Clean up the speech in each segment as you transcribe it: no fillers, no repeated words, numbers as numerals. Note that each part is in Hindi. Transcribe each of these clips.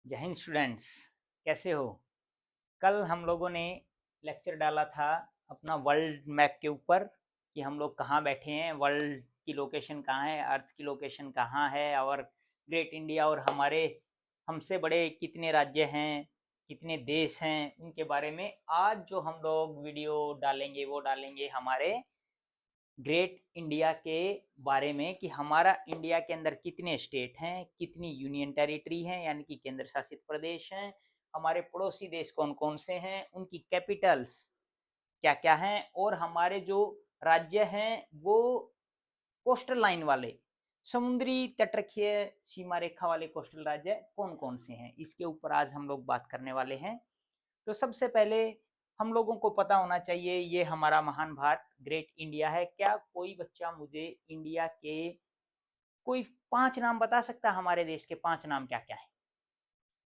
जय हिंद स्टूडेंट्स। कैसे हो? कल हम लोगों ने लेक्चर डाला था अपना वर्ल्ड मैप के ऊपर कि हम लोग कहाँ बैठे हैं, वर्ल्ड की लोकेशन कहाँ है, अर्थ की लोकेशन कहाँ है और ग्रेट इंडिया और हमारे हमसे बड़े कितने राज्य हैं, कितने देश हैं, उनके बारे में आज जो हम लोग वीडियो डालेंगे वो डालेंगे हमारे ग्रेट इंडिया के बारे में कि हमारा इंडिया के अंदर कितने स्टेट हैं, कितनी यूनियन टेरिटरी हैं यानी कि केंद्र शासित प्रदेश हैं, हमारे पड़ोसी देश कौन कौन से हैं, उनकी कैपिटल्स क्या क्या हैं और हमारे जो राज्य हैं वो कोस्टल लाइन वाले समुद्री तटरक्षीय सीमा रेखा वाले कोस्टल राज्य कौन कौन से हैं, इसके ऊपर आज हम लोग बात करने वाले हैं। तो सबसे पहले हम लोगों को पता होना चाहिए ये हमारा महान भारत ग्रेट इंडिया है। क्या कोई बच्चा मुझे इंडिया के कोई 5 नाम बता सकता है? हमारे देश के 5 नाम क्या-क्या है?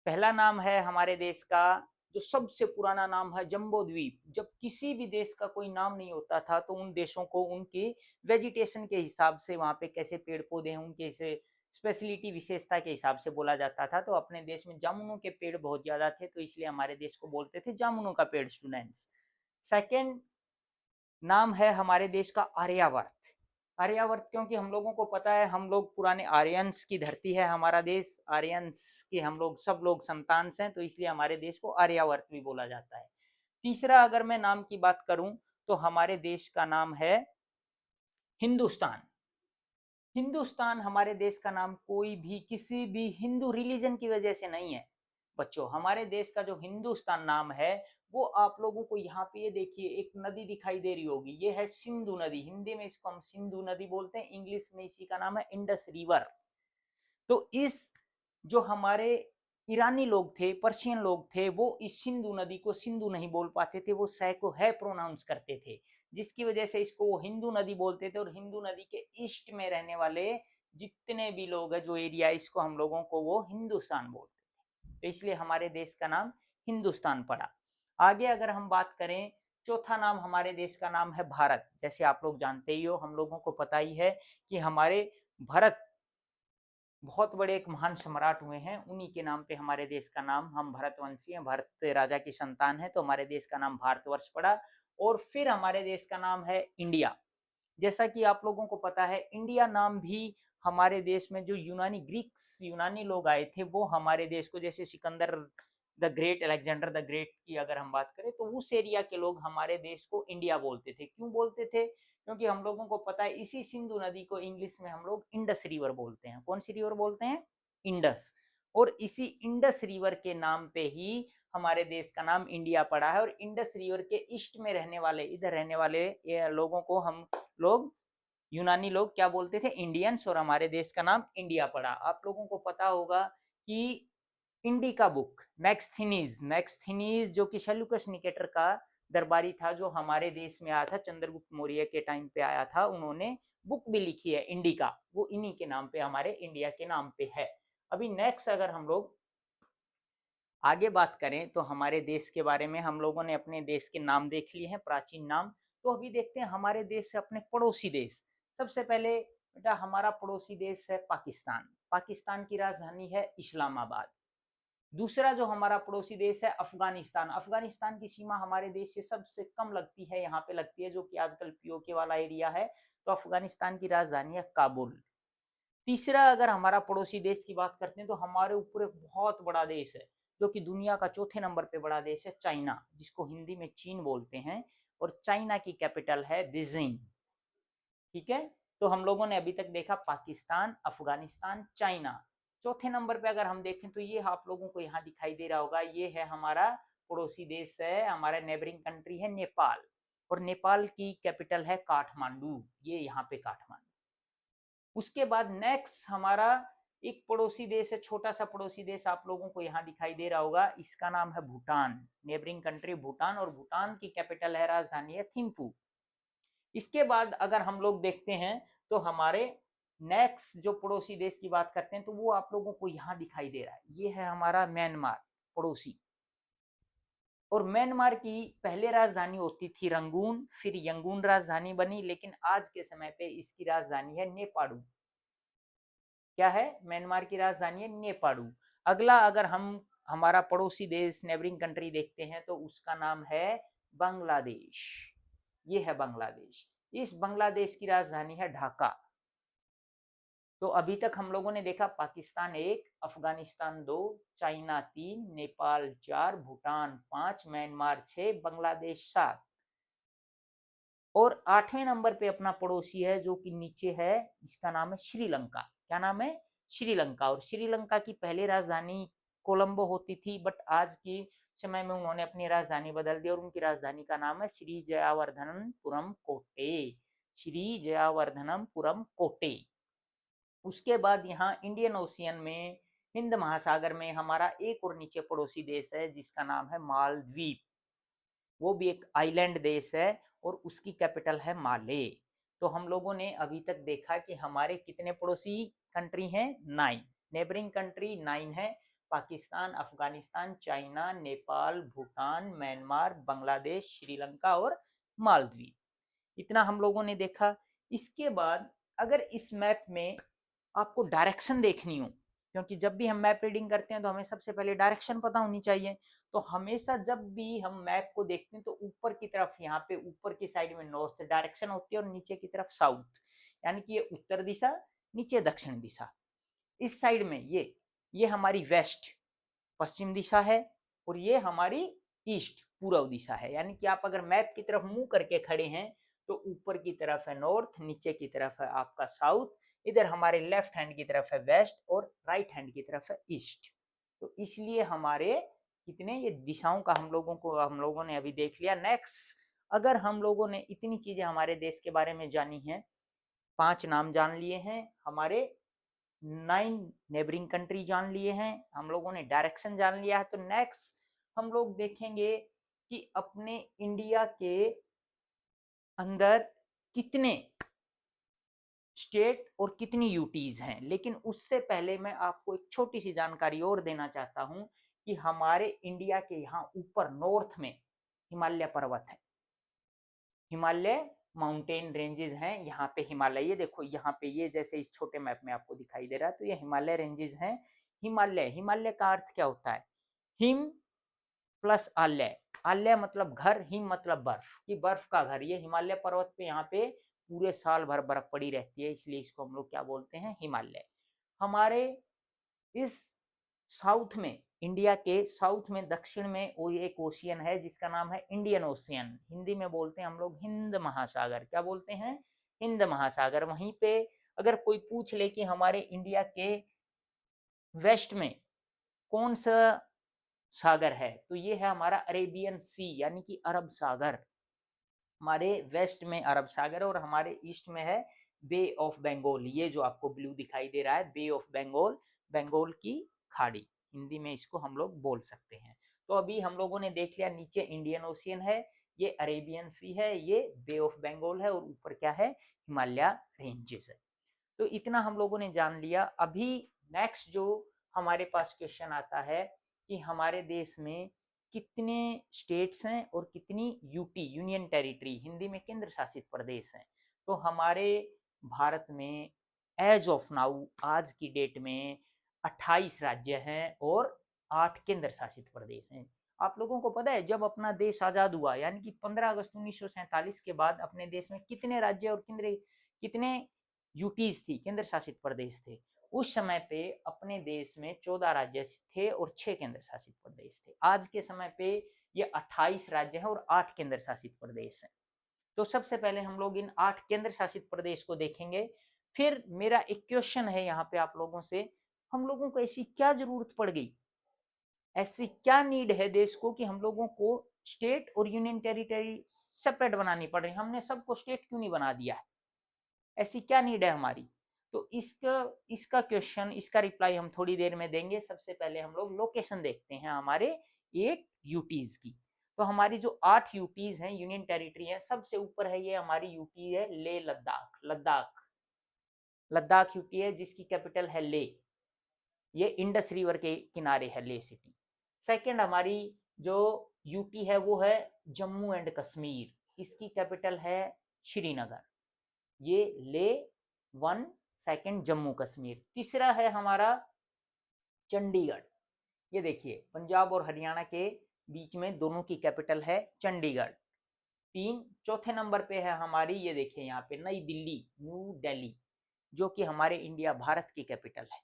पहला नाम है हमारे देश का जो सबसे पुराना नाम है जंबो द्वीप। जब किसी भी देश का कोई नाम नहीं होता था तो उन देशों को उनकी वेजिटेशन के हिसाब से वहाँ पे कैसे पेड़-पौधे हैं उनके से स्पेशलिटी विशेषता के हिसाब से बोला जाता था। तो अपने देश में जामुनों के पेड़ बहुत ज़्यादा थे तो इसलिए हमारे देश को बोलते थे जामुनों का पेड़ स्टूडेंट्स। सेकंड नाम है हमारे देश का आर्यावर्त। आर्यावर्त क्योंकि हम लोगों को पता है हम लोग पुराने आर्यंस की धरती है हमारा देश, आर्यंस के हम लोग सब लोग संतान हैं तो इसलिए हमारे देश को आर्यावर्त भी बोला जाता है। तीसरा अगर मैं नाम की बात करूं तो हमारे देश का नाम है हिंदुस्तान। हिंदुस्तान हमारे देश का नाम कोई भी किसी भी हिंदू रिलीजन की वजह से नहीं है बच्चों। हमारे देश का जो हिंदुस्तान नाम है वो आप लोगों को यहाँ पे ये देखिए एक नदी दिखाई दे रही होगी, ये है सिंधु नदी। हिंदी में इसको हम सिंधु नदी बोलते हैं, इंग्लिश में इसी का नाम है इंडस रिवर। तो इस जो हमारे ईरानी लोग थे, पर्शियन लोग थे, वो इस सिंधु नदी को सिंधु नहीं बोल पाते थे, वो सह को है प्रोनाउंस करते थे, जिसकी वजह से इसको वो हिंदू नदी बोलते थे। और हिंदू नदी के ईस्ट में रहने वाले जितने भी लोग हैं जो एरिया, इसको हम लोगों को वो हिंदुस्तान बोलते थे, तो इसलिए हमारे देश का नाम हिंदुस्तान पड़ा। आगे अगर हम बात करें, चौथा नाम हमारे देश का नाम है भारत। जैसे आप लोग जानते ही हो, हम लोगों को पता ही है कि हमारे भरत बहुत बड़े एक महान सम्राट हुए हैं, उन्हीं के नाम पे हमारे देश का नाम, हम भरतवंशी हैं, भरत राजा की संतान है तो हमारे देश का नाम भारतवर्ष पड़ा। और फिर हमारे देश का नाम है इंडिया। जैसा कि आप लोगों को पता है इंडिया नाम भी हमारे देश में जो यूनानी ग्रीक्स यूनानी लोग आए थे वो हमारे देश को, जैसे Sikandar the great, Alexander the great की अगर हम बात करें तो उस एरिया के लोग हमारे देश को इंडिया बोलते थे। क्यों बोलते थे? क्योंकि हम लोगों को पता है इसी सिंधु नदी को इंग्लिश में हम लोग इंडस रिवर बोलते हैं। कौन सी रिवर बोलते हैं? इंडस। और इसी इंडस रिवर के नाम पे ही हमारे देश का नाम इंडिया पड़ा है। और इंडस रिवर के ईस्ट में रहने वाले, इधर रहने वाले लोगों को हम लोग यूनानी लोग क्या बोलते थे? इंडियंस। और हमारे देश का नाम इंडिया पड़ा। आप लोगों को पता होगा कि इंडिका बुक, मैक्सथीनीज जो कि सेल्यूकस निकेटर का दरबारी था, जो हमारे देश में आया था, चंद्रगुप्त मौर्य के टाइम पे आया था, उन्होंने बुक भी लिखी है इंडिका, वो इन्हीं के नाम पे, हमारे इंडिया के नाम पे है। अभी नेक्स्ट अगर हम लोग आगे बात करें तो हमारे देश के बारे में हम लोगों ने अपने देश के नाम देख लिए हैं, प्राचीन नाम। तो अभी देखते हैं हमारे देश से अपने पड़ोसी देश। सबसे पहले बेटा हमारा पड़ोसी देश है पाकिस्तान। पाकिस्तान की राजधानी है इस्लामाबाद। दूसरा जो हमारा पड़ोसी देश है अफगानिस्तान। अफगानिस्तान की सीमा हमारे देश से सबसे कम लगती है, यहाँ पे लगती है, जो कि आजकल पीओके वाला एरिया है। तो अफगानिस्तान की राजधानी है काबुल। तीसरा अगर हमारा पड़ोसी देश की बात करते हैं तो हमारे ऊपर एक बहुत बड़ा देश है जो कि दुनिया का चौथे नंबर पे बड़ा देश है, चाइना, जिसको हिंदी में चीन बोलते हैं। और चाइना की कैपिटल है बीजिंग। ठीक है, तो हम लोगों ने अभी तक देखा पाकिस्तान, अफगानिस्तान, चाइना। चौथे नंबर पे अगर हम देखें तो ये आप लोगों को यहाँ दिखाई दे रहा होगा, ये है हमारा पड़ोसी देश है, हमारा नेबरिंग कंट्री है नेपाल। और नेपाल की कैपिटल है काठमांडू, ये यहाँ पे काठमांडू। उसके बाद नेक्स्ट हमारा एक पड़ोसी देश है, छोटा सा पड़ोसी देश आप लोगों को यहाँ दिखाई दे रहा होगा, इसका नाम है भूटान, नेबरिंग कंट्री भूटान। और भूटान की कैपिटल है, राजधानी है थिम्पू। इसके बाद अगर हम लोग देखते हैं तो हमारे नेक्स्ट जो पड़ोसी देश की बात करते हैं तो वो आप लोगों को यहाँ दिखाई दे रहा है, ये है हमारा म्यांमार पड़ोसी। और म्यांमार की पहले राजधानी होती थी रंगून, फिर यंगून राजधानी बनी, लेकिन आज के समय पे इसकी राजधानी है नेपाड़ू। क्या है? म्यांमार की राजधानी है नेपाड़ू। अगला अगर हम हमारा पड़ोसी देश नेबरिंग कंट्री देखते हैं तो उसका नाम है बांग्लादेश। ये है बांग्लादेश। इस बांग्लादेश की राजधानी है ढाका। तो अभी तक हम लोगों ने देखा पाकिस्तान 1, अफगानिस्तान 2, चाइना 3, नेपाल 4, भूटान 5, म्यांमार 6, बांग्लादेश 7 और 8वें नंबर पे अपना पड़ोसी है जो कि नीचे है, इसका नाम है श्रीलंका। क्या नाम है? श्रीलंका। और श्रीलंका की पहले राजधानी कोलंबो होती थी, बट आज की समय में उन्होंने अपनी राजधानी बदल दी और उनकी राजधानी का नाम है श्री जयावर्धनपुरम कोटे। श्री जयावर्धनपुरम कोटे। उसके बाद यहाँ इंडियन ओशियन में, हिंद महासागर में हमारा एक और नीचे पड़ोसी देश है जिसका नाम है मालदीव। वो भी एक आइलैंड देश है और उसकी कैपिटल है माले। तो हम लोगों ने अभी तक देखा कि हमारे कितने पड़ोसी कंट्री हैं? 9। नेबरिंग कंट्री 9 है। पाकिस्तान, अफगानिस्तान, चाइना, नेपाल, भूटान, म्यांमार, बांग्लादेश, श्रीलंका और मालदीव। इतना हम लोगों ने देखा। इसके बाद अगर इस मैप में आपको डायरेक्शन देखनी हो, क्योंकि जब भी हम मैप रीडिंग करते हैं तो हमें सबसे पहले डायरेक्शन पता होनी चाहिए। तो हमेशा जब भी हम मैप को देखते हैं तो ऊपर की तरफ, यहाँ पे ऊपर की साइड में नॉर्थ डायरेक्शन होती है और नीचे की तरफ साउथ, यानी कि ये उत्तर दिशा, नीचे दक्षिण दिशा। इस साइड में ये हमारी वेस्ट पश्चिम दिशा है और ये हमारी ईस्ट पूर्व दिशा है। यानी कि आप अगर मैप की तरफ मुंह करके खड़े हैं तो ऊपर की तरफ है नॉर्थ, नीचे की तरफ है आपका साउथ, इधर हमारे लेफ्ट हैंड की तरफ है वेस्ट और राइट हैंड की तरफ है ईस्ट। तो इसलिए हमारे कितने ये दिशाओं का हम लोगों ने अभी देख लिया। नेक्स्ट, अगर हम लोगों ने इतनी चीजें हमारे देश के बारे में जानी है, 5 नाम जान लिए हैं, हमारे 9 नेबरिंग कंट्री जान लिए हैं, हम लोगों ने डायरेक्शन जान लिया है, तो नेक्स्ट हम लोग देखेंगे कि अपने इंडिया के अंदर कितने स्टेट और कितनी यूटीज हैं। लेकिन उससे पहले मैं आपको एक छोटी सी जानकारी और देना चाहता हूं कि हमारे इंडिया के यहाँ ऊपर नॉर्थ में हिमालय पर्वत है, हिमालय माउंटेन रेंजेस हैं। यहाँ पे हिमालय, ये देखो यहाँ पे, ये जैसे इस छोटे मैप में आपको दिखाई दे रहा है, तो ये हिमालय रेंजेस हैं। हिमालय का अर्थ क्या होता है? हिम प्लस आलय। आलय मतलब घर, हिम मतलब बर्फ, कि बर्फ का घर। ये हिमालय पर्वत पे यहाँ पे पूरे साल भर बर्फ पड़ी रहती है, इसलिए इसको हम लोग क्या बोलते हैं? हिमालय। हमारे इस साउथ में, इंडिया के साउथ में दक्षिण में वो एक ओशियन है जिसका नाम है इंडियन ओशियन। हिंदी में बोलते हैं हम लोग हिंद महासागर। क्या बोलते हैं? हिंद महासागर। वहीं पे अगर कोई पूछ ले कि हमारे इंडिया के वेस्ट में कौन सा सागर है, तो ये है हमारा अरेबियन सी, यानी कि अरब सागर। हमारे वेस्ट में अरब सागर और हमारे ईस्ट में है बे ऑफ बंगाल। ये जो आपको ब्लू दिखाई दे रहा है, बे ऑफ बंगाल, बंगाल की खाड़ी, हिंदी में इसको हम लोग बोल सकते हैं। तो अभी हम लोगों ने देख लिया, नीचे इंडियन ओशियन है, ये अरेबियन सी है, ये बे ऑफ बंगाल है और ऊपर क्या है? हिमालय रेंजेस है। तो इतना हम लोगों ने जान लिया। अभी नेक्स्ट जो हमारे पास क्वेश्चन आता है कि हमारे देश में कितने स्टेट्स हैं और कितनी यूटी, यूनियन टेरिटरी, हिंदी में केंद्र शासित प्रदेश हैं। तो हमारे भारत में एज ऑफ नाउ, आज की डेट में 28 राज्य हैं और 8 केंद्र शासित प्रदेश हैं। आप लोगों को पता है जब अपना देश आजाद हुआ, यानी कि 15 अगस्त 1947 के बाद अपने देश में कितने राज्य और कितने यूटीज थी, केंद्र शासित प्रदेश थे? उस समय पे अपने देश में 14 राज्य थे और 6 केंद्र शासित प्रदेश थे। आज के समय पे ये 28 राज्य हैं और 8 केंद्र शासित प्रदेश हैं। तो सबसे पहले हम लोग इन 8 केंद्र शासित प्रदेश को देखेंगे। फिर मेरा एक क्वेश्चन है यहाँ पे आप लोगों से, हम लोगों को ऐसी क्या जरूरत पड़ गई, ऐसी क्या नीड है देश को कि हम लोगों को स्टेट और यूनियन टेरिटरी सेपरेट बनानी पड़ रही? हमने सबको स्टेट क्यों नहीं बना दिया है? ऐसी क्या नीड है हमारी? तो इसका क्वेश्चन, इसका रिप्लाई हम थोड़ी देर में देंगे। सबसे पहले हम लोग लोकेशन देखते हैं हमारे 8 यूटीज की। तो हमारी जो 8 यूटीज हैं, यूनियन टेरिटरी है, सबसे ऊपर है ये हमारी यूटी है ले लद्दाख। लद्दाख यूटी है जिसकी कैपिटल है ले। ये इंडस रिवर के किनारे है ले सिटी। सेकंड हमारी जो यूटी है वो है जम्मू एंड कश्मीर, इसकी कैपिटल है श्रीनगर। ये ले 1, सेकंड जम्मू कश्मीर। तीसरा है हमारा चंडीगढ़, ये देखिए पंजाब और हरियाणा के बीच में दोनों की कैपिटल है चंडीगढ़। 3 चौथे नंबर पे है हमारी, ये देखिए यहाँ पे नई दिल्ली, न्यू दिल्ली, जो कि हमारे इंडिया भारत की कैपिटल है।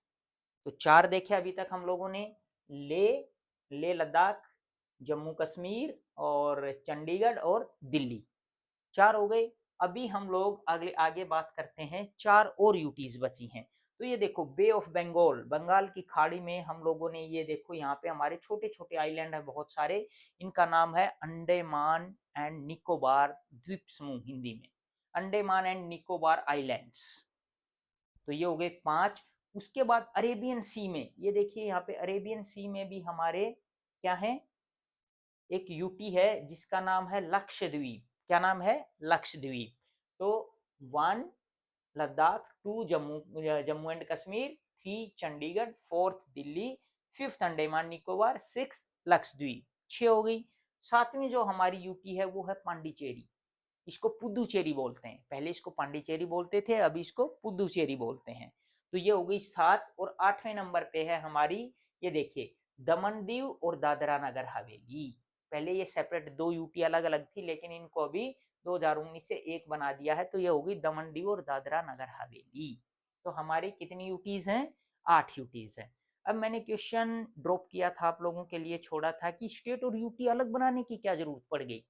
तो 4 देखे अभी तक हम लोगों ने, ले लद्दाख, जम्मू कश्मीर और चंडीगढ़ और दिल्ली, 4 हो गए। अभी हम लोग अगले आगे बात करते हैं, 4 और यूटीज बची हैं। तो ये देखो बे ऑफ बंगाल, बंगाल की खाड़ी में हम लोगों ने, ये देखो यहाँ पे हमारे छोटे छोटे आइलैंड है बहुत सारे, इनका नाम है अंडमान एंड निकोबार द्वीप समूह, हिंदी में अंडमान एंड निकोबार आइलैंड्स। तो ये हो गए 5। उसके बाद अरेबियन सी में, ये देखिए यहाँ पे अरेबियन सी में भी हमारे क्या है, एक यूटी है जिसका नाम है लक्षद्वीप। क्या नाम है? लक्षद्वीप। तो 1 लद्दाख, 2 जम्मू एंड कश्मीर, 3 चंडीगढ़, 4 दिल्ली, 5 अंडमान निकोबार, 6 लक्षद्वीप, 6 हो गई। 7वीं जो हमारी यूटी है वो है पांडिचेरी, इसको पुदुचेरी बोलते हैं, पहले इसको पांडिचेरी बोलते थे, अभी इसको पुदुचेरी बोलते हैं। तो ये हो गई 7। और 8वें नंबर पे है हमारी, ये देखिए दमन दीव और दादरा नगर हवेली। पहले ये सेपरेट 2 यूटी अलग अलग थी, लेकिन इनको अभी 2019 से एक बना दिया है, तो ये होगी दमन दीव और दादरा नगर हवेली। तो हमारी कितनी यूटीज हैं? 8 यूटीज हैं। अब मैंने क्वेश्चन ड्रॉप किया था आप लोगों के लिए, छोड़ा था कि स्टेट और यूटी अलग बनाने की क्या जरूरत पड़ गई।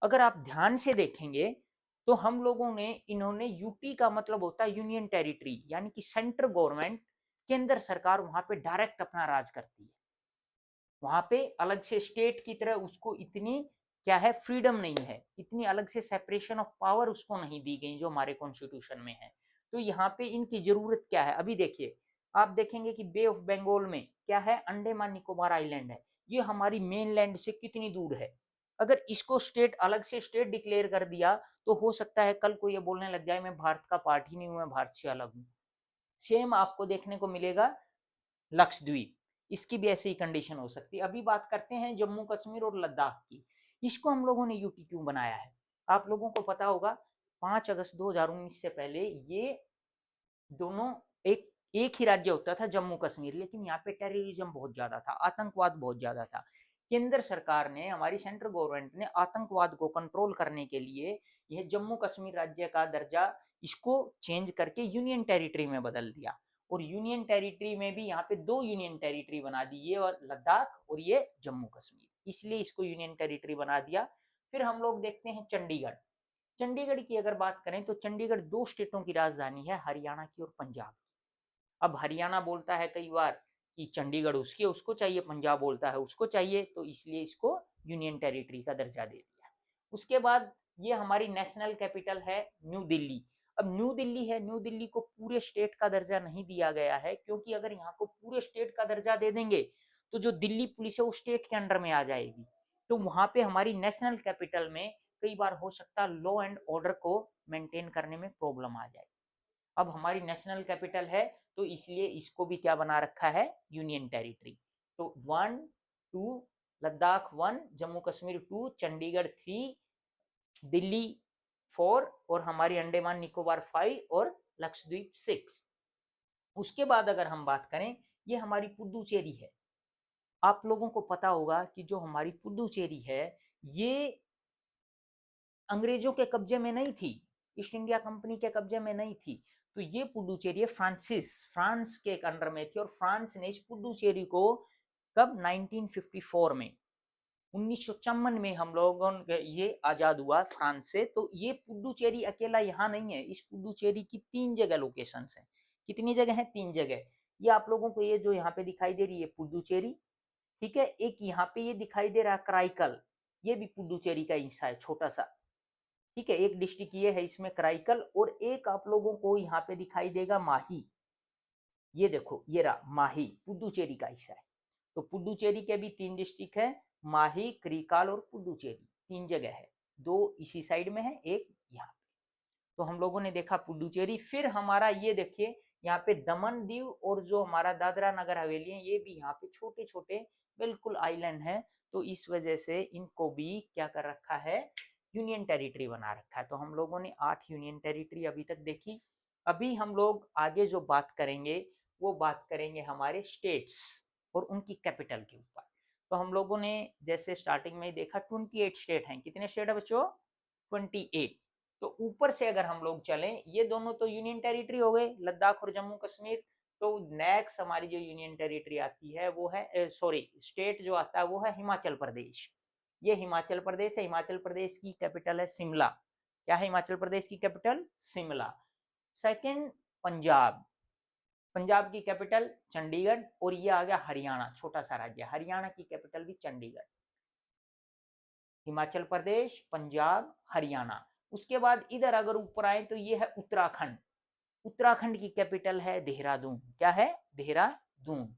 अगर आप ध्यान से देखेंगे तो हम लोगों ने, इन्होंने यूटी का मतलब होता है यूनियन टेरिटरी, यानी कि सेंट्रल गवर्नमेंट, केंद्र सरकार वहां पे डायरेक्ट अपना राज करती है, वहां पे अलग से स्टेट की तरह उसको इतनी क्या है, फ्रीडम नहीं है, इतनी अलग से सेपरेशन ऑफ पावर उसको नहीं दी गई जो हमारे कॉन्स्टिट्यूशन में है। तो यहाँ पे इनकी जरूरत क्या है, अभी देखिए आप देखेंगे कि बे ऑफ बंगाल में क्या है, अंडमान निकोबार आइलैंड है, ये हमारी मेन लैंड से कितनी दूर है। अगर इसको स्टेट अलग से स्टेट डिक्लेयर कर दिया तो हो सकता है कल को ये बोलने लग जाए मैं भारत का पार्ट ही नहीं हूं, मैं भारत से अलग हूं। सेम आपको देखने को मिलेगा लक्षद्वीप, इसकी भी ऐसी ही कंडीशन हो सकती है। अभी बात करते हैं जम्मू कश्मीर और लद्दाख की, इसको हम लोगों ने यूटी क्यों बनाया है। आप लोगों को पता होगा 5 अगस्त 2019 से पहले ये दोनों एक एक ही राज्य होता था जम्मू कश्मीर, लेकिन यहाँ पे टेररिज्म बहुत ज्यादा था, आतंकवाद बहुत ज्यादा था। केंद्र सरकार ने, हमारी सेंट्रल गवर्नमेंट ने आतंकवाद को कंट्रोल करने के लिए यह जम्मू कश्मीर राज्य का दर्जा इसको चेंज करके यूनियन टेरिटरी में बदल दिया। और यूनियन टेरिटरी में भी यहाँ पे 2 यूनियन टेरिटरी बना दी, ये और लद्दाख और ये जम्मू कश्मीर, इसलिए इसको यूनियन टेरिटरी बना दिया। फिर हम लोग देखते हैं चंडीगढ़। चंडीगढ़ की अगर बात करें तो चंडीगढ़ 2 स्टेटों की राजधानी है, हरियाणा की और पंजाब की। अब हरियाणा बोलता है कई बार कि चंडीगढ़ उसकी, उसको चाहिए, पंजाब बोलता है उसको चाहिए, तो इसलिए इसको यूनियन टेरिटरी का दर्जा दे दिया। उसके बाद ये हमारी नेशनल कैपिटल है न्यू दिल्ली। अब न्यू दिल्ली है, न्यू दिल्ली को पूरे स्टेट का दर्जा नहीं दिया गया है, क्योंकि अगर यहाँ को पूरे स्टेट का दर्जा दे देंगे तो जो दिल्ली पुलिस है वो स्टेट के अंडर में आ जाएगी, तो वहां पे हमारी नेशनल कैपिटल में कई बार हो सकता है लॉ एंड ऑर्डर को मेंटेन करने में प्रॉब्लम आ जाए। अब हमारी नेशनल कैपिटल है तो इसलिए इसको भी क्या बना रखा है, यूनियन टेरिटरी। तो 1 2 लद्दाख 1, जम्मू कश्मीर 2, चंडीगढ़ 3, दिल्ली 4 और हमारी अंडमान निकोबार 5 और लक्षद्वीप 6। उसके बाद अगर हम बात करें, ये हमारी पुडुचेरी है। आप लोगों को पता होगा कि जो हमारी पुडुचेरी है ये अंग्रेजों के कब्जे में नहीं थी, ईस्ट इंडिया कंपनी के कब्जे में नहीं थी। तो ये पुडुचेरी फ्रांस के अंडर में थी, और फ्रांस ने इस पुडुचेरी को कब, 1954 में, 1954 में हम लोगों ये आजाद हुआ फ्रांस से। तो ये पुडुचेरी अकेला यहाँ नहीं है, इस पुडुचेरी की 3 जगह लोकेशन है। कितनी जगह है? 3 जगह। ये आप लोगों को ये जो यहाँ पे दिखाई दे रही है पुडुचेरी, ठीक है, एक यहाँ पे ये दिखाई दे रहा है कराईकल, ये भी पुडुचेरी का हिस्सा है छोटा सा, ठीक है, एक डिस्ट्रिक्ट ये है इसमें कराईकल, और एक आप लोगों को यहाँ पे दिखाई देगा माही, ये देखो ये रहा माही, पुडुचेरी का हिस्सा है। तो पुडुचेरी के भी 3 डिस्ट्रिक्ट है, माही, करिकाल और पुडुचेरी, 3 जगह है, 2 इसी साइड में है, एक यहाँ पे। तो हम लोगों ने देखा पुडुचेरी। फिर हमारा ये देखिए यहाँ पे दमन दीव और जो हमारा दादरा नगर हवेली है, ये भी यहाँ पे छोटे छोटे बिल्कुल आइलैंड है, तो इस वजह से इनको भी क्या कर रखा है, यूनियन टेरिटरी बना रखा है। तो हम लोगों ने 8 यूनियन टेरिटरी अभी तक देखी। अभी हम लोग आगे जो बात करेंगे वो बात करेंगे हमारे स्टेट्स। और उनकी कैपिटल के ऊपर। तो हम लोगों ने जैसे स्टार्टिंग में देखा 28 स्टेट हैं। कितने स्टेट है बच्चों? 28। तो ऊपर से अगर हम लोग चलें, ये दोनों तो यूनियन टेरिटरी हो गए, लद्दाख और जम्मू कश्मीर। तो नेक्स्ट हमारी जो यूनियन टेरिटरी आती है वो है सॉरी स्टेट जो आता है वो है हिमाचल प्रदेश। ये हिमाचल प्रदेश है। हिमाचल प्रदेश की कैपिटल है शिमला। क्या है हिमाचल प्रदेश की कैपिटल? शिमला। सेकंड पंजाब। पंजाब की कैपिटल चंडीगढ़। और ये आ गया हरियाणा, छोटा सा राज्य। हरियाणा की कैपिटल भी चंडीगढ़। हिमाचल प्रदेश, पंजाब, हरियाणा। उसके बाद इधर अगर ऊपर आए तो ये है उत्तराखंड। उत्तराखंड की कैपिटल है देहरादून। क्या है? देहरादून।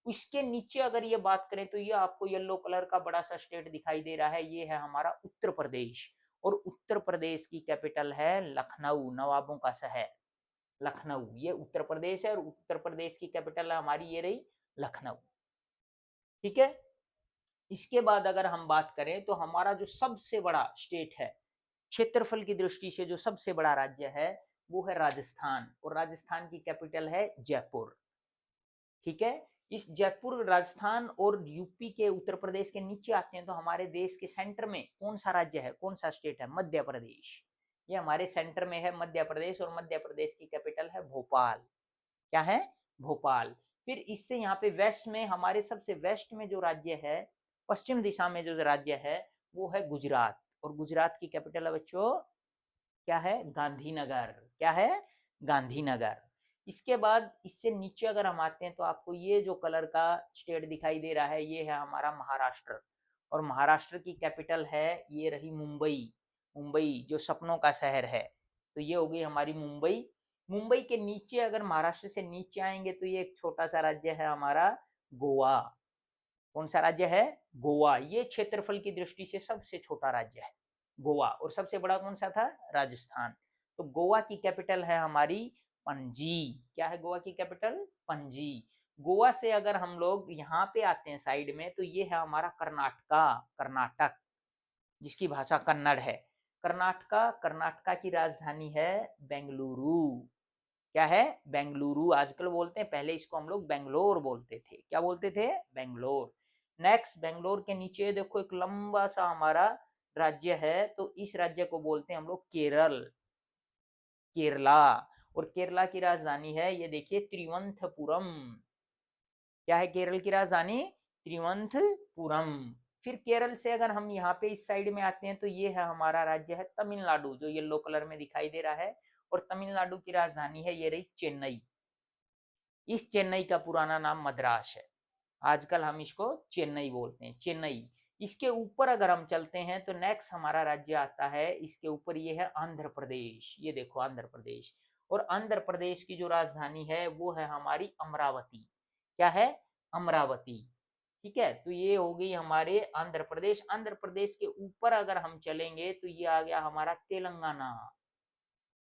उसके नीचे अगर ये बात करें तो ये आपको येलो कलर का बड़ा सा स्टेट दिखाई दे रहा है, ये है हमारा उत्तर प्रदेश। और उत्तर प्रदेश की कैपिटल है लखनऊ, नवाबों का शहर लखनऊ। ये उत्तर प्रदेश है और उत्तर प्रदेश की कैपिटल हमारी ये रही लखनऊ। ठीक है। इसके बाद अगर हम बात करें तो हमारा जो सबसे बड़ा स्टेट है क्षेत्रफल की दृष्टि से, जो सबसे बड़ा राज्य है वो है राजस्थान। और राजस्थान की कैपिटल है जयपुर। ठीक है। इस जयपुर, राजस्थान और यूपी के, उत्तर प्रदेश के नीचे आते हैं तो हमारे देश के सेंटर में कौन सा राज्य है, कौन सा स्टेट है? मध्य प्रदेश। ये हमारे सेंटर में है मध्य प्रदेश। और मध्य प्रदेश की कैपिटल है भोपाल। क्या है? भोपाल। फिर इससे यहाँ पे वेस्ट में, हमारे सबसे वेस्ट में जो राज्य है, पश्चिम दिशा में जो राज्य है वो है गुजरात। और गुजरात की कैपिटल है बच्चों क्या है? गांधीनगर। क्या है? गांधीनगर। इसके बाद इससे नीचे अगर हम आते हैं तो आपको ये जो कलर का स्टेट दिखाई दे रहा है ये है हमारा महाराष्ट्र। और महाराष्ट्र की कैपिटल है ये रही मुंबई। मुंबई जो सपनों का शहर है, तो ये हो गई हमारी मुंबई। मुंबई के नीचे अगर महाराष्ट्र से नीचे आएंगे तो ये एक छोटा सा राज्य है हमारा गोवा। कौन सा राज्य है? गोवा। ये क्षेत्रफल की दृष्टि से सबसे छोटा राज्य है गोवा। और सबसे बड़ा कौन सा था? राजस्थान। तो गोवा की कैपिटल है हमारी पणजी। क्या है गोवा की कैपिटल? पणजी। गोवा से अगर हम लोग यहाँ पे आते हैं साइड में तो ये है हमारा कर्नाटका, कर्नाटक, जिसकी भाषा कन्नड़ है। कर्नाटका, कर्नाटका की राजधानी है बेंगलुरु। क्या है? बेंगलुरु आजकल बोलते हैं, पहले इसको हम लोग बेंगलोर बोलते थे। क्या बोलते थे? बेंगलोर। नेक्स्ट बेंगलोर के नीचे देखो एक लंबा सा हमारा राज्य है, तो इस राज्य को बोलते हैं हम लोग केरल, केरला। और केरला की राजधानी है ये देखिए त्रिवंतपुरम। क्या है केरल की राजधानी? त्रिवंतपुरम। फिर केरल से अगर हम यहाँ पे इस साइड में आते हैं तो ये है हमारा राज्य है तमिलनाडु, जो येलो कलर में दिखाई दे रहा है। और तमिलनाडु की राजधानी है ये रही चेन्नई। इस चेन्नई का पुराना नाम मद्रास है, आजकल हम इसको चेन्नई बोलते हैं, चेन्नई। इसके ऊपर अगर हम चलते हैं तो नेक्स्ट हमारा राज्य आता है, इसके ऊपर ये है आंध्र प्रदेश। ये देखो आंध्र प्रदेश। और आंध्र प्रदेश की जो राजधानी है वो है हमारी अमरावती। क्या है? अमरावती। ठीक है। तो ये हो गई हमारे आंध्र प्रदेश। आंध्र प्रदेश के ऊपर अगर हम चलेंगे तो ये आ गया हमारा तेलंगाना।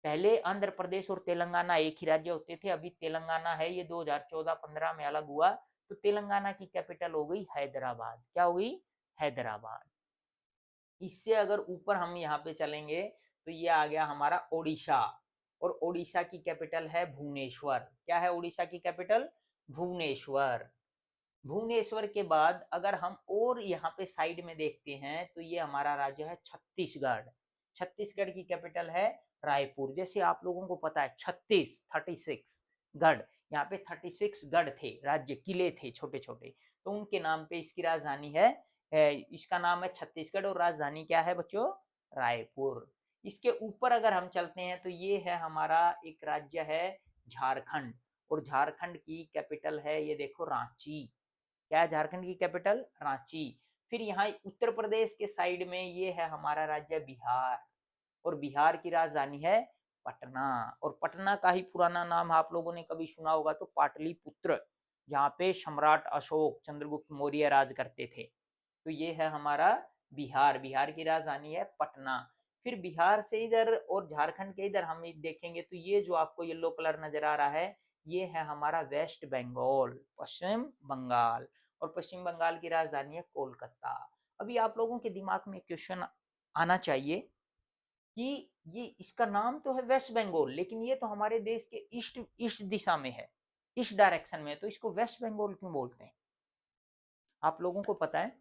पहले आंध्र प्रदेश और तेलंगाना एक ही राज्य होते थे, अभी तेलंगाना है ये 2014-15 में अलग हुआ। तो तेलंगाना की कैपिटल हो गई हैदराबाद। क्या हो गई? हैदराबाद। इससे अगर ऊपर हम यहाँ पे चलेंगे तो ये आ गया हमारा ओडिशा। और ओडिशा की कैपिटल है भुवनेश्वर। क्या है ओडिशा की कैपिटल? भुवनेश्वर। भुवनेश्वर के बाद अगर हम और यहाँ पे साइड में देखते हैं तो ये हमारा राज्य है छत्तीसगढ़। छत्तीसगढ़ की कैपिटल है रायपुर। जैसे आप लोगों को पता है 36 गढ़, यहाँ पे 36 गढ़ थे, राज्य, किले थे छोटे छोटे, तो उनके नाम पे इसकी राजधानी है, इसका नाम है छत्तीसगढ़। और राजधानी क्या है बच्चों? रायपुर। इसके ऊपर अगर हम चलते हैं तो ये है हमारा एक राज्य है झारखंड। और झारखंड की कैपिटल है ये देखो रांची। क्या है झारखंड की कैपिटल? रांची। फिर यहाँ उत्तर प्रदेश के साइड में ये है हमारा राज्य बिहार। और बिहार की राजधानी है पटना। और पटना का ही पुराना नाम आप लोगों ने कभी सुना होगा तो पाटलिपुत्र, जहाँ पे सम्राट अशोक, चंद्रगुप्त मौर्य राज करते थे। तो ये है हमारा बिहार। बिहार की राजधानी है पटना। फिर बिहार से इधर और झारखंड के इधर हम देखेंगे तो ये जो आपको येलो कलर नजर आ रहा है ये है हमारा वेस्ट बंगाल, पश्चिम बंगाल। और पश्चिम बंगाल की राजधानी है कोलकाता। अभी आप लोगों के दिमाग में क्वेश्चन आना चाहिए कि ये इसका नाम तो है वेस्ट बंगाल, लेकिन ये तो हमारे देश के ईस्ट ईस्ट दिशा में है, ईस्ट डायरेक्शन में, तो इसको वेस्ट बंगाल क्यों बोलते हैं? आप लोगों को पता है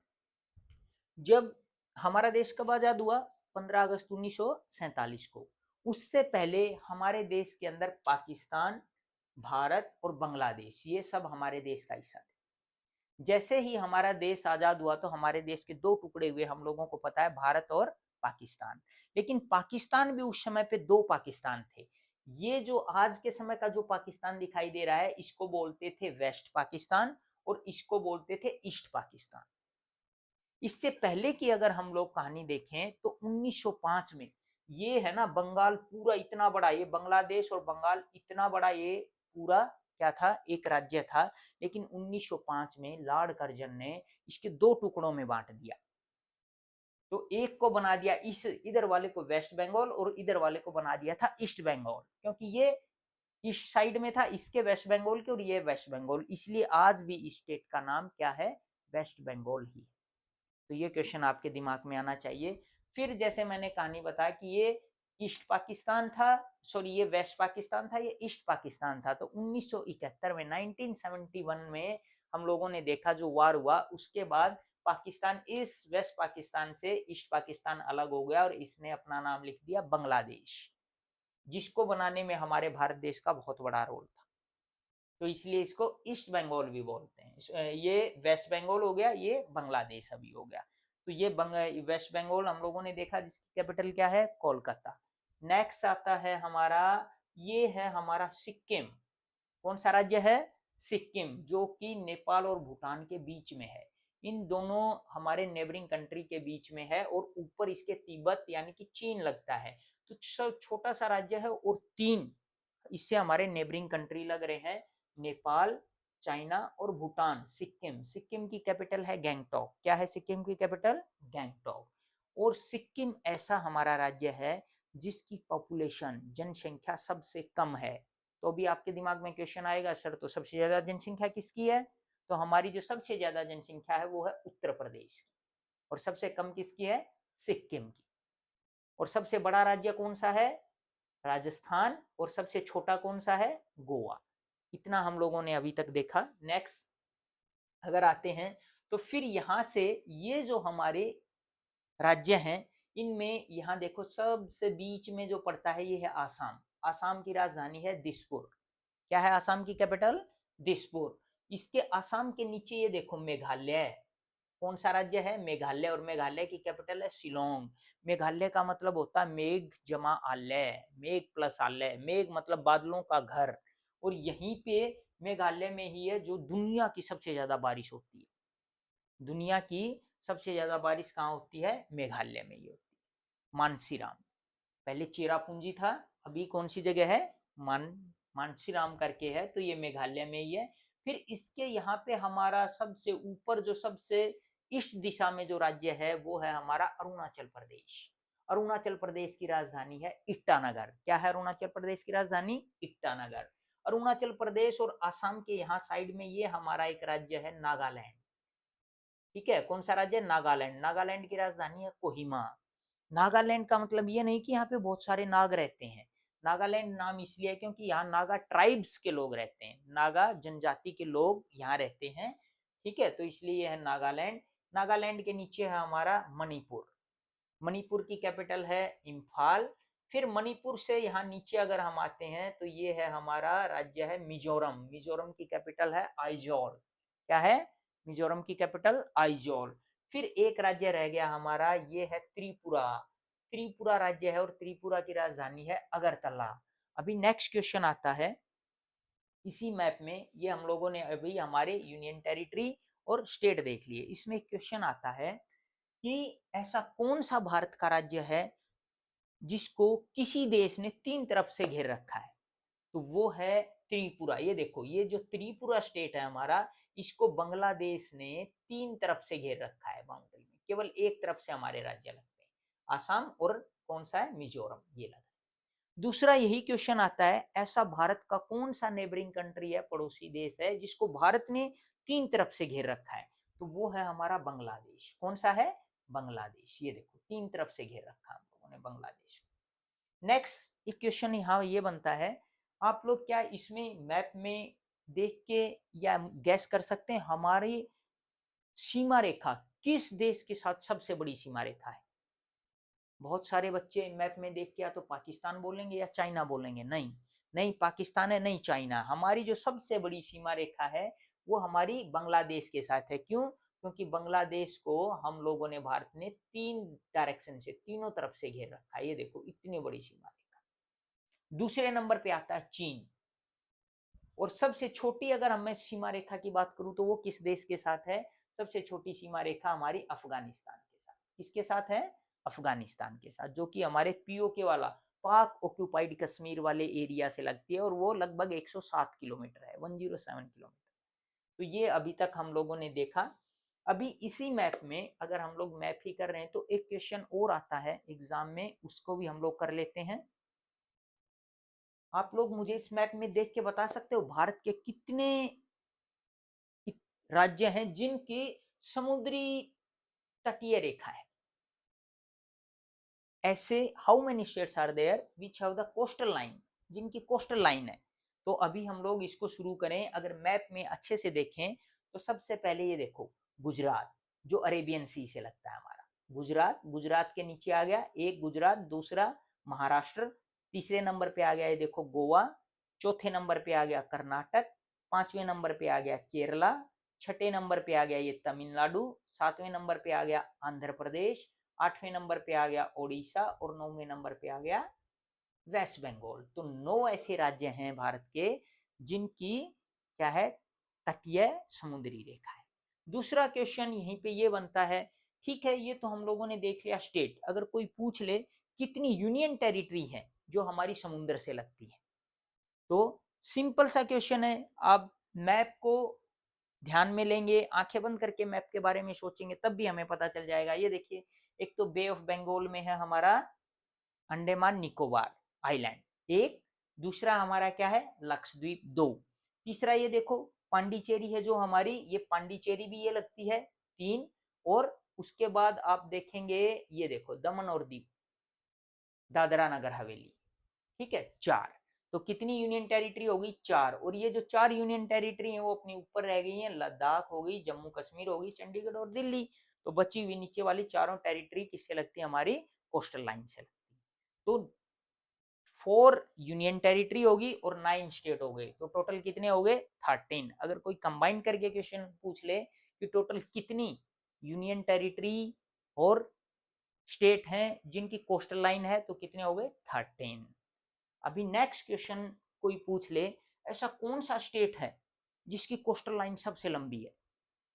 जब हमारा देश कब आजाद हुआ? 15 अगस्त 1947 को। उससे पहले हमारे देश के अंदर पाकिस्तान, भारत और बांग्लादेश ये सब हमारे देश का हिस्सा थे। जैसे ही हमारा देश आजाद हुआ तो हमारे देश के दो टुकड़े हुए, हम लोगों को पता है, भारत और पाकिस्तान। लेकिन पाकिस्तान भी उस समय पे दो पाकिस्तान थे। ये जो आज के समय का जो पाकिस्तान दिखाई दे रहा है इसको बोलते थे वेस्ट पाकिस्तान और इसको बोलते थे ईस्ट पाकिस्तान। इससे पहले की अगर हम लोग कहानी देखें तो 1905 में ये है ना बंगाल पूरा इतना बड़ा, ये बांग्लादेश और बंगाल इतना बड़ा ये पूरा क्या था, एक राज्य था। लेकिन 1905 में लॉर्ड कर्जन ने इसके दो टुकड़ों में बांट दिया। तो एक को बना दिया इस इधर वाले को वेस्ट बंगाल और इधर वाले को बना दिया था ईस्ट बंगाल, क्योंकि ये इस साइड में था इसके वेस्ट बंगाल के और ये वेस्ट बंगाल, इसलिए आज भी इस स्टेट का नाम क्या है, वेस्ट बंगाल ही। तो ये क्वेश्चन आपके दिमाग में आना चाहिए। फिर जैसे मैंने कहानी बताया कि ये ईस्ट पाकिस्तान था, सॉरी ये वेस्ट पाकिस्तान था, ये ईस्ट पाकिस्तान था। तो 1971 में 1971 में हम लोगों ने देखा जो वार हुआ, उसके बाद पाकिस्तान इस वेस्ट पाकिस्तान से ईस्ट पाकिस्तान अलग हो गया और इसने अपना नाम लिख दिया बांग्लादेश, जिसको बनाने में हमारे भारत देश का बहुत बड़ा रोल था। तो इसलिए इसको ईस्ट बंगाल भी बोलते हैं। ये वेस्ट बंगाल हो गया, ये बांग्लादेश अभी हो गया। तो ये वेस्ट बंगाल हम लोगों ने देखा जिसकी कैपिटल क्या है, कोलकाता। नेक्स्ट आता है हमारा, ये है हमारा सिक्किम। कौन सा राज्य है, सिक्किम, जो कि नेपाल और भूटान के बीच में है। इन दोनों हमारे नेबरिंग कंट्री के बीच में है और ऊपर इसके तिब्बत यानी कि चीन लगता है। तो छोटा सा राज्य है और तीन इससे हमारे नेबरिंग कंट्री लग रहे हैं, नेपाल, चाइना और भूटान। सिक्किम, सिक्किम की कैपिटल है गैंगटॉक। क्या है सिक्किम की कैपिटल, गैंगटॉक। और सिक्किम ऐसा हमारा राज्य है जिसकी पॉपुलेशन, जनसंख्या सबसे कम है। तो भी आपके दिमाग में क्वेश्चन आएगा, सर तो सबसे ज्यादा जनसंख्या किसकी है? तो हमारी जो सबसे ज्यादा जनसंख्या है वो है उत्तर प्रदेश की, और सबसे कम किसकी है, सिक्किम की। और सबसे बड़ा राज्य कौन सा है, राजस्थान। और सबसे छोटा कौन सा है, गोवा। इतना हम लोगों ने अभी तक देखा। नेक्स्ट अगर आते हैं तो फिर यहां से ये जो हमारे राज्य हैं इनमें यहाँ देखो सबसे बीच में जो पड़ता है ये है आसाम। आसाम की राजधानी है दिसपुर। क्या है आसाम की कैपिटल, दिसपुर। इसके आसाम के नीचे ये देखो मेघालय। कौन सा राज्य है, मेघालय। और मेघालय की कैपिटल है शिलोंग। मेघालय का मतलब होता है मेघ जमा आलय, मेघ प्लस आलय। मेघ मतलब बादलों का घर। और यहीं पे मेघालय में ही है जो दुनिया की सबसे ज्यादा बारिश होती है। दुनिया की सबसे ज्यादा बारिश कहाँ होती है, मेघालय में ही होती है। मानसीराम, पहले चेरापूंजी था, अभी कौन सी जगह है, मानसीराम करके है, तो ये मेघालय में ही है। फिर इसके यहाँ पे हमारा सबसे ऊपर जो सबसे ईस्ट दिशा में जो राज्य है वो है हमारा अरुणाचल प्रदेश। अरुणाचल प्रदेश की राजधानी है ईटानगर। क्या है अरुणाचल प्रदेश की राजधानी, ईटानगर। अरुणाचल प्रदेश और आसाम के यहाँ साइड में ये हमारा एक राज्य है नागालैंड। ठीक है, कौन सा राज्य, नागालैंड। नागालैंड की राजधानी है कोहिमा। नागालैंड का मतलब ये नहीं कि यहाँ पे बहुत सारे नाग रहते हैं। नागालैंड नाम इसलिए है क्योंकि यहाँ नागा ट्राइब्स के लोग रहते हैं, नागा जनजाति के लोग यहाँ रहते हैं। ठीक है, तो इसलिए ये है नागालैंड। नागालैंड के नीचे है हमारा मणिपुर। मणिपुर की कैपिटल है इम्फाल। फिर मणिपुर से यहाँ नीचे अगर हम आते हैं तो ये है हमारा राज्य है मिजोरम। मिजोरम की कैपिटल है आइजोल। क्या है, मिजोरम की कैपिटल आइजोल। फिर एक राज्य रह गया हमारा, ये है त्रिपुरा। त्रिपुरा राज्य है और त्रिपुरा की राजधानी है अगरतला। अभी नेक्स्ट क्वेश्चन आता है इसी मैप में, ये हम लोगों ने अभी हमारे यूनियन टेरिटरी और स्टेट देख लिए। इसमें क्वेश्चन आता है कि ऐसा कौन सा भारत का राज्य है जिसको किसी देश ने तीन तरफ से घेर रखा है, तो वो है त्रिपुरा। ये देखो, ये जो त्रिपुरा स्टेट है हमारा, इसको बांग्लादेश ने तीन तरफ से घेर रखा है बाउंड्री में, केवल एक तरफ से हमारे राज्य लगते हैं, आसाम और कौन सा है, मिजोरम, ये लगा। दूसरा यही क्वेश्चन आता है, ऐसा भारत का कौन सा नेबरिंग कंट्री है, पड़ोसी देश है, जिसको भारत ने तीन तरफ से घेर रखा है, तो वो है हमारा बांग्लादेश। कौन सा है, बांग्लादेश। ये देखो तीन तरफ से घेर रखा हम लोगों ने बांग्लादेश को। नेक्स्ट एक क्वेश्चन यहाँ ये बनता है, आप लोग क्या इसमें मैप में देख के या गैस कर सकते हैं हमारी सीमा रेखा किस देश के साथ सबसे बड़ी सीमा रेखा है? बहुत सारे बच्चे मैप में देख के या तो पाकिस्तान बोलेंगे या चाइना बोलेंगे। नहीं, नहीं पाकिस्तान है, नहीं चाइना। हमारी जो सबसे बड़ी सीमा रेखा है वो हमारी बांग्लादेश के साथ है। क्यों? क्योंकि बांग्लादेश को हम लोगों ने, भारत ने 3 डायरेक्शन से, तीनों तरफ से घेर रखा है। ये देखो इतनी बड़ी सीमा रेखा। दूसरे नंबर पे आता है चीन। और सबसे छोटी अगर मैं सीमा रेखा की बात करूं तो वो किस देश के साथ है? सबसे छोटी सीमा रेखा हमारी अफगानिस्तान के साथ। किसके साथ है? अफगानिस्तान के साथ, जो कि हमारे पीओके वाला पाक ऑक्यूपाइड कश्मीर वाले एरिया से लगती है और वो लगभग 107 किलोमीटर है, 107 किलोमीटर। तो ये अभी तक हम लोगों ने देखा। अभी इसी मैप में अगर हम लोग मैप ही कर रहे हैं तो एक क्वेश्चन और आता है एग्जाम में, उसको भी हम लोग कर लेते हैं। आप लोग मुझे इस मैप में देख के बता सकते हो भारत के कितने राज्य हैं जिनकी समुद्री तटीय रेखा है? ऐसे how many states are there which have the coastal line, जिनकी कोस्टल लाइन है? तो अभी हम लोग इसको शुरू करें। अगर मैप में अच्छे से देखें तो सबसे पहले ये देखो गुजरात, जो अरेबियन सी से लगता है हमारा गुजरात। गुजरात के नीचे आ गया एक गुजरात, दूसरा महाराष्ट्र, तीसरे नंबर पे आ गया ये देखो गोवा, चौथे नंबर पे आ गया कर्नाटक, पांचवें नंबर पे आ गया केरला, छठे नंबर पे आ गया ये तमिलनाडु, सातवें नंबर पे आ गया आंध्र प्रदेश, आठवें नंबर पे आ गया ओडिशा और नौवें नंबर पे आ गया वेस्ट बंगाल। तो 9 ऐसे राज्य हैं भारत के जिनकी क्या है? तटीय समुद्री रेखा है। दूसरा क्वेश्चन यहीं पे ये बनता है, ठीक है ये तो हम लोगों ने देख लिया स्टेट। अगर कोई पूछ ले कितनी यूनियन टेरिटरी है जो हमारी समुद्र से लगती है, तो सिंपल सा क्वेश्चन है। आप मैप को ध्यान में लेंगे, आंखें बंद करके मैप के बारे में सोचेंगे तब भी हमें पता चल जाएगा। ये देखिए एक तो बे ऑफ बंगाल में है हमारा अंडमान निकोबार आइलैंड, एक, दूसरा हमारा क्या है? लक्षद्वीप, दो, तीसरा ये देखो पांडिचेरी है जो हमारी, ये पांडिचेरी भी ये लगती है, तीन, और उसके बाद आप देखेंगे ये देखो दमन और दीव, दादरा नगर हवेली, ठीक है, चार। तो कितनी यूनियन टेरिटरी होगी? चार। और ये जो चार यूनियन टेरिटरी है वो अपनी ऊपर रह गई है, लद्दाख हो गई, जम्मू कश्मीर हो गई, चंडीगढ़ और दिल्ली। तो बची हुई नीचे वाली चारों टेरिटरी किससे लगती है? हमारी कोस्टल लाइन से लगती है। तो 4 यूनियन टेरिटरी होगी और 9 स्टेट हो गए, तो टोटल कितने हो गए? 13। अगर कोई कंबाइन करके क्वेश्चन पूछ ले कि टोटल कितनी यूनियन टेरिटरी और स्टेट हैं जिनकी कोस्टल लाइन है, तो कितने हो गए? 13। अभी नेक्स्ट क्वेश्चन कोई पूछ ले ऐसा कौन सा स्टेट है जिसकी कोस्टल लाइन सबसे लंबी है,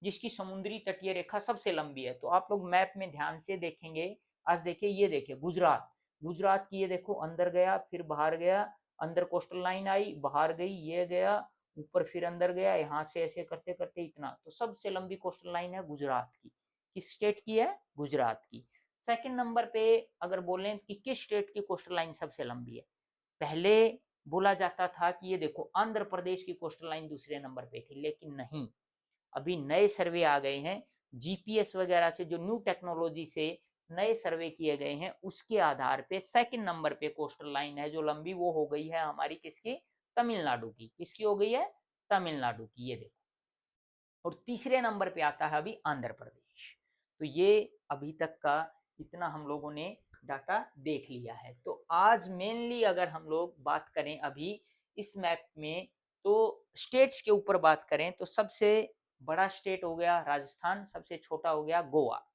जिसकी समुद्री तटीय रेखा सबसे लंबी है? तो आप लोग मैप में ध्यान से देखेंगे। आज देखिए ये देखिए गुजरात, गुजरात की ये देखो अंदर गया फिर बाहर गया, अंदर कोस्टल लाइन आई, बाहर गई, ये गया ऊपर फिर अंदर गया, यहाँ से ऐसे करते करते इतना। तो सबसे लंबी कोस्टल लाइन है गुजरात की। किस स्टेट की है? गुजरात की। सेकंड नंबर पे अगर बोलें कि किस स्टेट की कोस्टल लाइन सबसे लंबी है, पहले बोला जाता था कि ये देखो आंध्र प्रदेश की कोस्टल लाइन दूसरे नंबर पे थी, लेकिन नहीं, अभी नए सर्वे आ गए हैं जीपीएस वगैरह से, जो न्यू टेक्नोलॉजी से नए सर्वे किए गए हैं, उसके आधार पे सेकंड नंबर पे कोस्टल लाइन है जो लंबी, वो हो गई है हमारी किसकी? तमिलनाडु की। किसकी हो गई है? तमिलनाडु की, ये देखो। और तीसरे नंबर पे आता है अभी आंध्र प्रदेश। तो ये अभी तक का इतना हम लोगों ने डाटा देख लिया है। तो आज मेनली अगर हम लोग बात करें अभी इस मैप में, तो स्टेट्स के ऊपर बात करें तो सबसे बड़ा स्टेट हो गया राजस्थान, सबसे छोटा हो गया गोवा।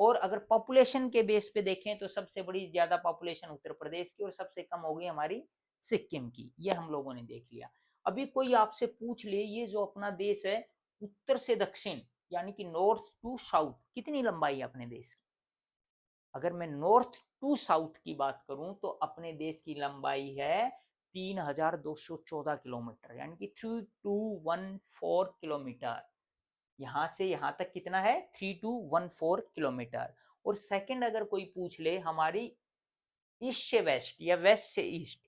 और अगर पॉपुलेशन के बेस पे देखें तो सबसे बड़ी ज्यादा पॉपुलेशन उत्तर प्रदेश की और सबसे कम हो गई हमारी सिक्किम की। ये हम लोगों ने देख लिया। अभी कोई आपसे पूछ ले ये जो अपना देश है उत्तर से दक्षिण यानी कि नॉर्थ टू साउथ, कितनी लंबाई है अपने देश की? अगर मैं नॉर्थ टू साउथ की बात करूं तो अपने देश की लंबाई है 3214 किलोमीटर, यानी कि 3214 किलोमीटर। यहां से यहां तक कितना है? 3214 किलोमीटर। और सेकंड अगर कोई पूछ ले हमारी ईस्ट से वेस्ट या वेस्ट से ईस्ट,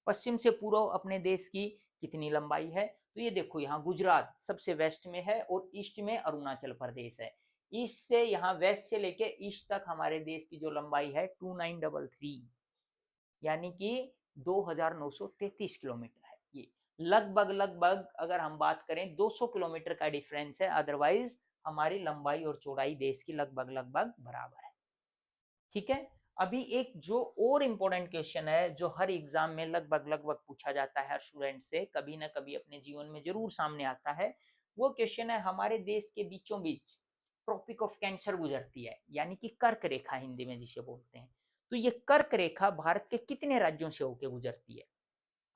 पश्चिम से पूर्व अपने देश की कितनी लंबाई है, तो ये देखो यहाँ गुजरात सबसे वेस्ट में है और ईस्ट में अरुणाचल प्रदेश है। ईस्ट से यहाँ वेस्ट से लेके ईस्ट तक हमारे देश की जो लंबाई है 2933, यानी कि 2933 किलोमीटर है। ये लगभग लगभग अगर हम बात करें 200 किलोमीटर का डिफरेंस है, अदरवाइज हमारी लंबाई और चौड़ाई देश की लगभग लगभग बराबर है। ठीक है, अभी एक जो और इम्पोर्टेंट क्वेश्चन है जो हर एग्जाम में लगभग लगभग पूछा जाता है हर स्टूडेंट से, कभी ना कभी अपने जीवन में जरूर सामने आता है, वो क्वेश्चन है हमारे देश के बीचों बीच ट्रॉपिक ऑफ कैंसर गुजरती है, यानी कि कर्क रेखा हिंदी में जिसे बोलते हैं। तो ये कर्क रेखा भारत के कितने राज्यों से होकर गुजरती है?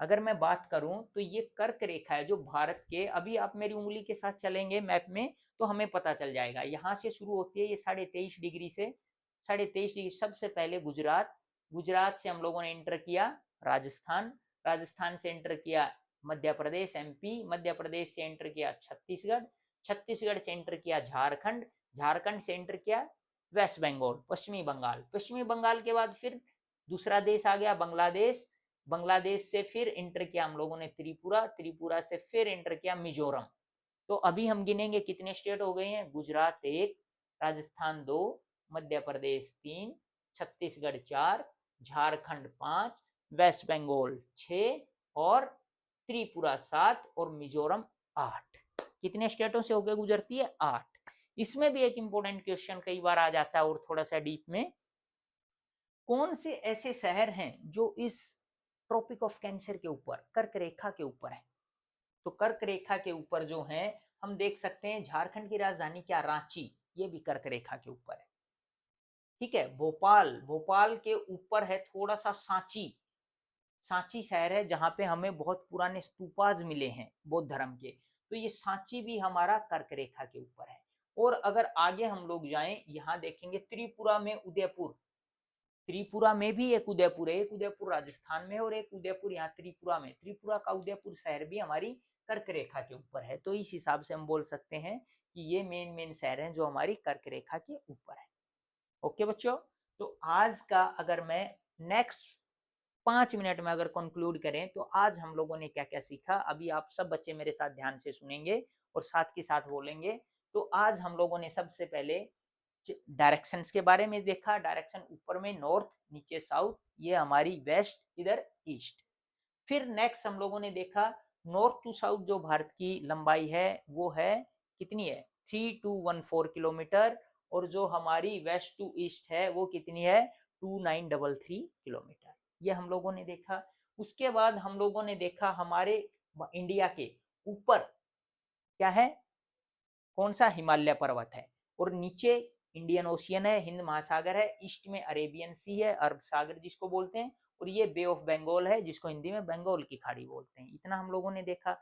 अगर मैं बात करूं तो ये कर्क रेखा है जो भारत के, अभी आप मेरी उंगली के साथ चलेंगे मैप में तो हमें पता चल जाएगा, यहाँ से शुरू होती है ये 23.5 डिग्री से, 23.5 डिग्री सबसे पहले गुजरात, गुजरात से हम लोगों ने एंटर किया राजस्थान, राजस्थान से एंटर किया मध्य प्रदेश एमपी, मध्य प्रदेश से एंटर किया छत्तीसगढ़, छत्तीसगढ़ से एंटर किया झारखंड, झारखंड से एंटर किया वेस्ट बंगाल, पश्चिमी बंगाल, पश्चिमी बंगाल के बाद फिर दूसरा देश आ गया बांग्लादेश, बांग्लादेश से फिर एंटर किया हम लोगों ने त्रिपुरा, त्रिपुरा से फिर एंटर किया मिजोरम। तो अभी हम गिनेंगे कितने स्टेट हो गए हैं, गुजरात 1, राजस्थान 2, मध्य प्रदेश 3, छत्तीसगढ़ 4, झारखंड 5, वेस्ट बंगाल 6 और त्रिपुरा 7 और मिजोरम 8। कितने स्टेटों से होकर गुजरती है? 8। इसमें भी एक इंपॉर्टेंट क्वेश्चन कई बार आ जाता है और थोड़ा सा डीप में, कौन से ऐसे शहर हैं जो इस ट्रॉपिक ऑफ कैंसर के ऊपर, कर्क रेखा के ऊपर है? तो कर्क रेखा के ऊपर जो है हम देख सकते हैं झारखंड की राजधानी क्या, रांची, ये भी कर्क रेखा के ऊपर है। ठीक है, भोपाल, भोपाल के ऊपर है थोड़ा सा सांची, सांची शहर है जहां पे हमें बहुत पुराने स्तूपाज मिले हैं बौद्ध धर्म के, तो ये सांची भी हमारा कर्क रेखा के ऊपर है। और अगर आगे हम लोग जाएं, यहाँ देखेंगे त्रिपुरा में उदयपुर, त्रिपुरा में भी एक उदयपुर है, एक उदयपुर राजस्थान में और एक उदयपुर यहाँ त्रिपुरा में, त्रिपुरा का उदयपुर शहर भी हमारी कर्क रेखा के ऊपर है। तो इस हिसाब से हम बोल सकते हैं कि ये मेन शहर हैं जो हमारी कर्क रेखा के ऊपर है। ओके बच्चों, तो आज का अगर मैं नेक्स्ट 5 मिनट में अगर कंक्लूड करें तो आज हम लोगों ने क्या क्या सीखा, अभी आप सब बच्चे मेरे साथ ध्यान से सुनेंगे और साथ के साथ बोलेंगे। तो आज हम लोगों ने सबसे पहले डायरेक्शंस के बारे में देखा, डायरेक्शन ऊपर में नॉर्थ, नीचे साउथ, ये हमारी वेस्ट, इधर ईस्ट। फिर नेक्स्ट हम लोगों ने देखा नॉर्थ टू साउथ जो भारत की लंबाई है वो है कितनी है, 3214 किलोमीटर, और जो हमारी वेस्ट टू ईस्ट है वो कितनी है, 2933 किलोमीटर, ये हम लोगों ने देखा। उसके बाद हम लोगों ने देखा हमारे इंडिया के ऊपर क्या है, कौन सा, हिमालय पर्वत है, और नीचे इंडियन ओशियन है, हिंद महासागर है, ईस्ट में अरेबियन सी है, अरब सागर जिसको बोलते हैं, और ये बे ऑफ बंगाल है जिसको हिंदी में बंगाल की खाड़ी बोलते हैं। इतना हम लोगों ने देखा।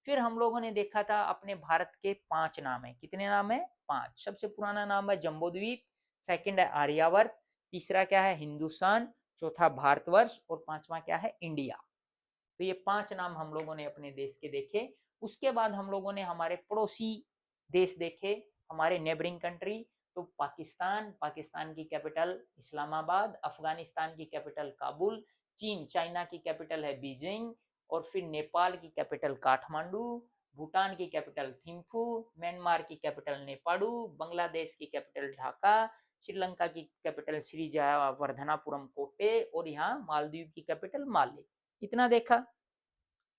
फिर हम लोगों ने देखा था अपने भारत के 5 नाम है, कितने नाम है, 5। सबसे पुराना नाम है जम्बूद्वीप, सेकंड है आर्यावर्त, तीसरा क्या है हिंदुस्तान, चौथा भारतवर्ष और पांचवा क्या है इंडिया। तो ये 5 नाम हम लोगों ने अपने देश के देखे। उसके बाद हम लोगों ने हमारे पड़ोसी देश देखे, हमारे नेबरिंग कंट्री, तो पाकिस्तान, पाकिस्तान की कैपिटल इस्लामाबाद, अफगानिस्तान की कैपिटल काबुल, चीन, चाइना की कैपिटल है बीजिंग, और फिर नेपाल की कैपिटल काठमांडू, भूटान की कैपिटल थिम्फू, म्यांमार की कैपिटल नेपाडू, बांग्लादेश की कैपिटल ढाका, श्रीलंका की कैपिटल श्री जयावर्धनापुरम कोटे, और यहाँ मालदीव की कैपिटल माले। इतना देखा।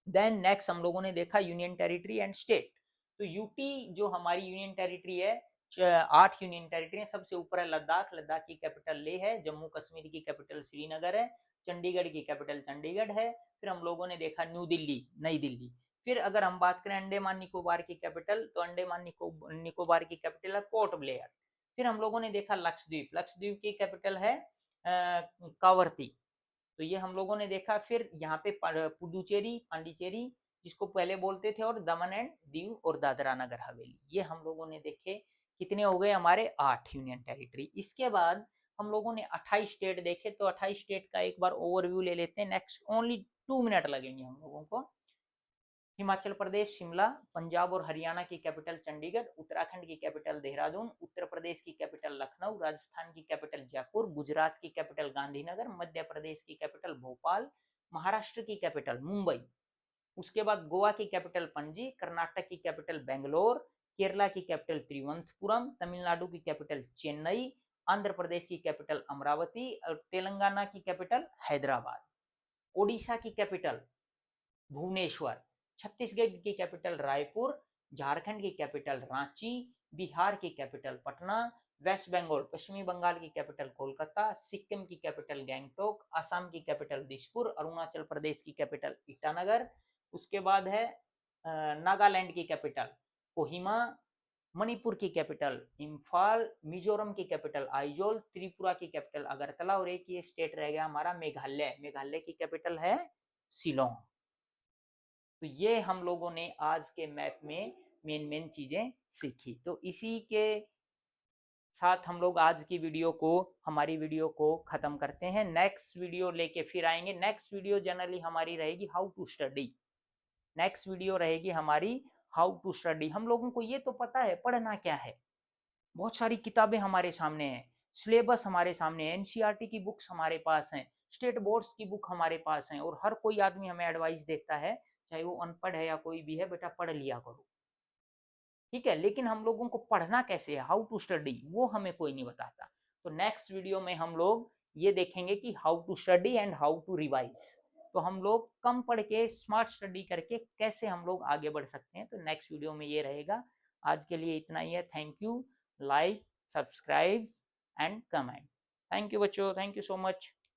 देन नेक्स्ट हम लोगों ने देखा यूनियन टेरिटरी एंड स्टेट। तो यूटी जो हमारी यूनियन टेरिटरी है, 8 यूनियन टेरिटरी है। सबसे ऊपर है लद्दाख, लद्दाख की कैपिटल लेह है, जम्मू कश्मीर की कैपिटल श्रीनगर है, चंडीगढ़ की कैपिटल चंडीगढ़ है। फिर हम लोगों ने देखा न्यू दिल्ली, नई दिल्ली। फिर अगर हम बात करें अंडमान निकोबार की कैपिटल, तो अंडमान निकोबार की कैपिटल है पोर्ट ब्लेयर। फिर हम लोगों ने देखा लक्षद्वीप, लक्षद्वीप की कैपिटल है कावरती। तो ये हम लोगों ने देखा। फिर यहाँ पे पुडुचेरी, पांडिचेरी जिसको पहले बोलते थे, और दमन एंड दीव और दादरा नगर हवेली, ये हम लोगों ने देखे। कितने हो गए हमारे, 8 यूनियन टेरिटरी। इसके बाद हम लोगों ने 28 स्टेट देखे। तो 28 स्टेट का एक बार ओवरव्यू ले लेते हैं। नेक्स्ट ओनली 2 मिनट लगेंगे हम लोगों को। हिमाचल प्रदेश शिमला, पंजाब और हरियाणा की कैपिटल चंडीगढ़, उत्तराखंड की कैपिटल देहरादून, उत्तर प्रदेश की कैपिटल लखनऊ, राजस्थान की कैपिटल जयपुर, गुजरात की कैपिटल गांधीनगर, मध्य प्रदेश की कैपिटल भोपाल, महाराष्ट्र की कैपिटल मुंबई, उसके बाद गोवा की कैपिटल पणजी, कर्नाटक की कैपिटल बेंगलोर, केरला की कैपिटल त्रिवंतपुरम, तमिलनाडु की कैपिटल चेन्नई, आंध्र प्रदेश की कैपिटल अमरावती और तेलंगाना की कैपिटल हैदराबाद, ओडिशा की कैपिटल भुवनेश्वर, छत्तीसगढ़ की कैपिटल रायपुर, झारखंड की कैपिटल रांची, बिहार की कैपिटल पटना, वेस्ट बंगाल पश्चिमी बंगाल की कैपिटल कोलकाता, सिक्किम की कैपिटल गैंगटोक, असम की कैपिटल दिसपुर, अरुणाचल प्रदेश की कैपिटल ईटानगर, उसके बाद है नागालैंड की कैपिटल कोहिमा, मणिपुर की कैपिटल इम्फाल, मिजोरम की कैपिटल आइजोल, त्रिपुरा की कैपिटल अगरतला और एक ये स्टेट रह गया हमारा मेघालय। मेघालय की कैपिटल है शिलोंग। तो ये हम लोगों ने आज के मैप में मेन चीजें सीखी। तो इसी के साथ हम लोग आज की हमारी वीडियो को खत्म करते हैं। नेक्स्ट वीडियो लेके फिर आएंगे। नेक्स्ट वीडियो जनरली हमारी रहेगी how to study. Next video रहेगी हमारी हाउ टू स्टडी। हम लोगों को ये तो पता है पढ़ना क्या है, बहुत सारी किताबें हमारे सामने हैं, सिलेबस हमारे सामने है, एनसीईआरटी की बुक्स हमारे पास हैं, स्टेट बोर्ड्स की बुक हमारे पास हैं, और हर कोई आदमी हमें एडवाइस देता है, चाहे वो अनपढ़ है या कोई भी है, बेटा पढ़ लिया करो, ठीक है। लेकिन हम लोगों को पढ़ना कैसे है, हाउ टू स्टडी, वो हमें कोई नहीं बताता। तो नेक्स्ट वीडियो में हम लोग ये देखेंगे कि how to study and how to revise. तो हम लोग कम पढ़ के स्मार्ट स्टडी करके कैसे हम लोग आगे बढ़ सकते हैं, तो नेक्स्ट वीडियो में ये रहेगा। आज के लिए इतना ही है। Thank you. Like, subscribe and comment. Thank you बच्चों, थैंक यू सो मच।